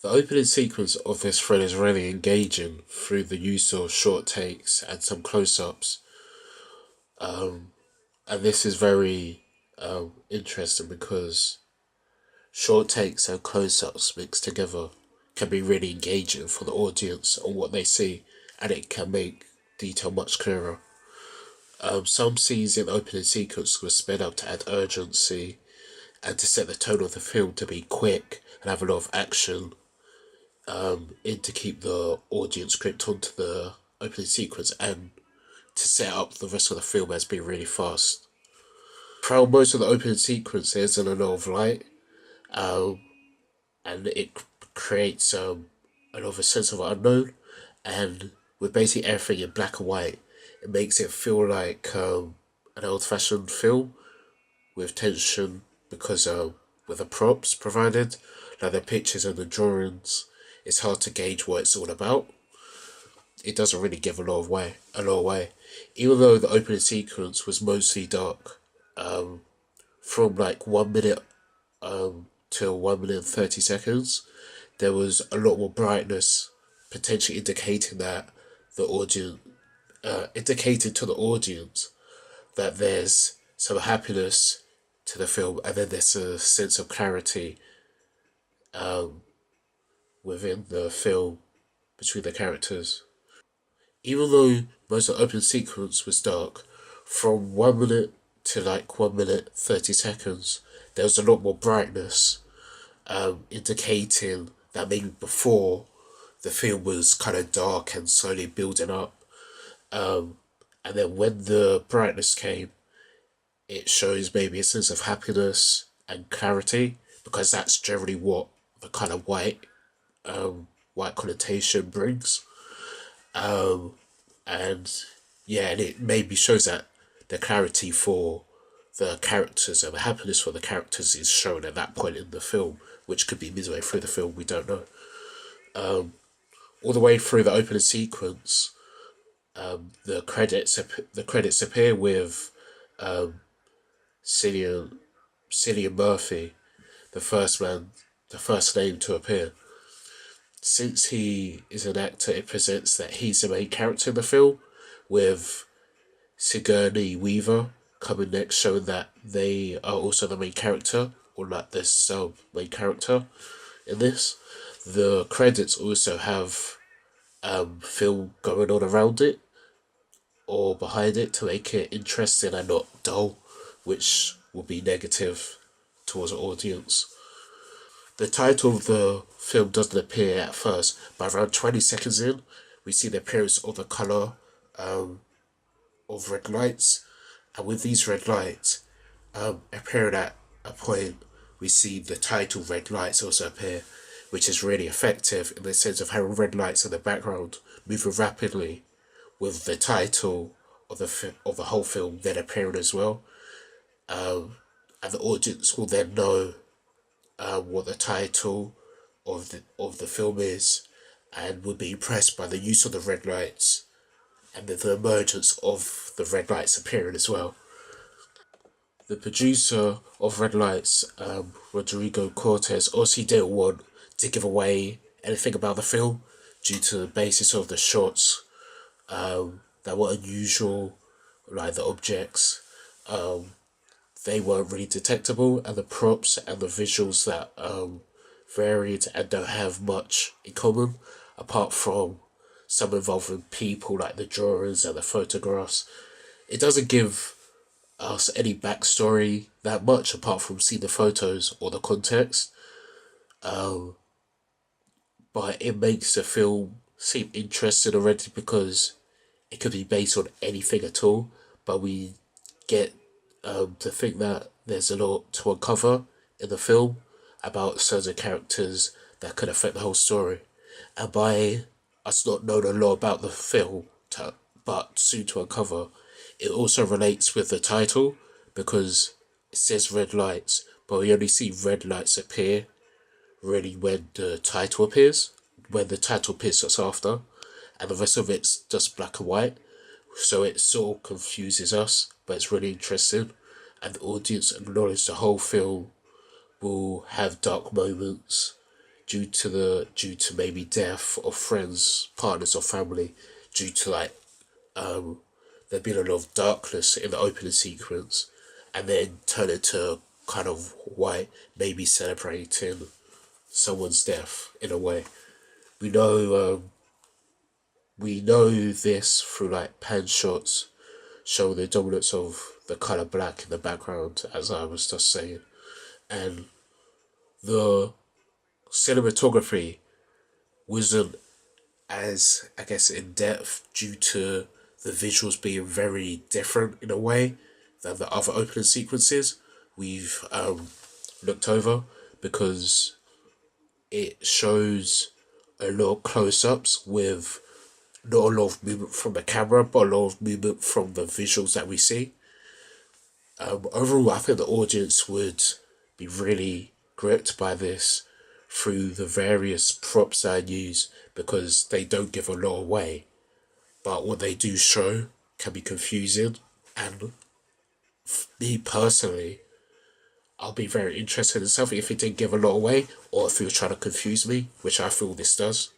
The opening sequence of this thread is really engaging through the use of short takes and some close-ups. And this is very interesting because short takes and close-ups mixed together can be really engaging for the audience on what they see, and it can make detail much clearer. Some scenes in the opening sequence were sped up to add urgency and to set the tone of the film to be quick and have a lot of action, in to keep the audience gripped onto the opening sequence and to set up the rest of the film as being really fast. Throughout most of the opening sequence, there's a lot of light, um, and it creates another sense of unknown. And with basically everything in black and white, it makes it feel like an old-fashioned film with tension because with the props provided, like the pictures and the drawings, it's hard to gauge what it's all about. It doesn't really give a lot away. Even though the opening sequence was mostly dark, from like 1 minute till 1 minute and 30 seconds, there was a lot more brightness, potentially indicating that the audience, indicating to the audience that there's some happiness to the film, and then there's a sense of clarity within the film between the characters. Even though most of the opening sequence was dark, from 1 minute to like 1 minute 30 seconds, there was a lot more brightness, indicating that maybe before the film was kind of dark and slowly building up. And then when the brightness came, it shows maybe a sense of happiness and clarity, because that's generally what the kind of white connotation brings. And yeah, and it maybe shows that the clarity for the characters and the happiness for the characters is shown at that point in the film, which could be midway through the film, we don't know. All the way through the opening sequence, the credits appear with Cillian Cillian Murphy, the first man, the first name to appear. Since he is an actor, it presents that he's the main character in the film, with Sigourney Weaver coming next, showing that they are also the main character, or like the sub main character in this. The credits also have film going on around it or behind it to make it interesting and not dull, which will be negative towards the audience. The title of the film doesn't appear at first, but around 20 seconds in, we see the appearance of the colour of red lights, and with these red lights appearing at a point, we see the title red lights also appear, which is really effective in the sense of having red lights in the background moving rapidly, with the title of of the whole film then appearing as well, and the audience will then know what the title of the film is, and will be impressed by the use of the red lights and the emergence of the red lights appearing as well. The producer of Red Lights, Rodrigo Cortez, also didn't want to give away anything about the film due to the basis of the shots that were unusual, like the objects. They weren't really detectable, and the props and the visuals that varied and don't have much in common, apart from some involving people like the drawings and the photographs. It doesn't give us any backstory that much apart from seeing the photos or the context, but it makes the film seem interesting already because it could be based on anything at all, but we get to think that there's a lot to uncover in the film about certain characters that could affect the whole story. And by us not knowing a lot about the film, but soon to uncover, it also relates with the title because it says red lights, but we only see red lights appear really when the title appears, when the title appears just after, and the rest of it's just black and white. So it sort of confuses us, but it's really interesting, and the audience acknowledge the whole film will have dark moments due to maybe death of friends, partners, or family, due to like there being a lot of darkness in the opening sequence, and then turn it to kind of white, maybe celebrating someone's death in a way. We know we know this through like pan shots showing the dominance of the color black in the background, as I was just saying, and the cinematography wasn't as, I guess, in depth due to the visuals being very different in a way than the other opening sequences we've looked over, because it shows a lot of close-ups with not a lot of movement from the camera, but a lot of movement from the visuals that we see. Overall, I think the audience would be really gripped by this through the various props I use, because they don't give a lot away, but what they do show can be confusing. And me personally, I'll be very interested in something if it didn't give a lot away, or if it was trying to confuse me, which I feel this does.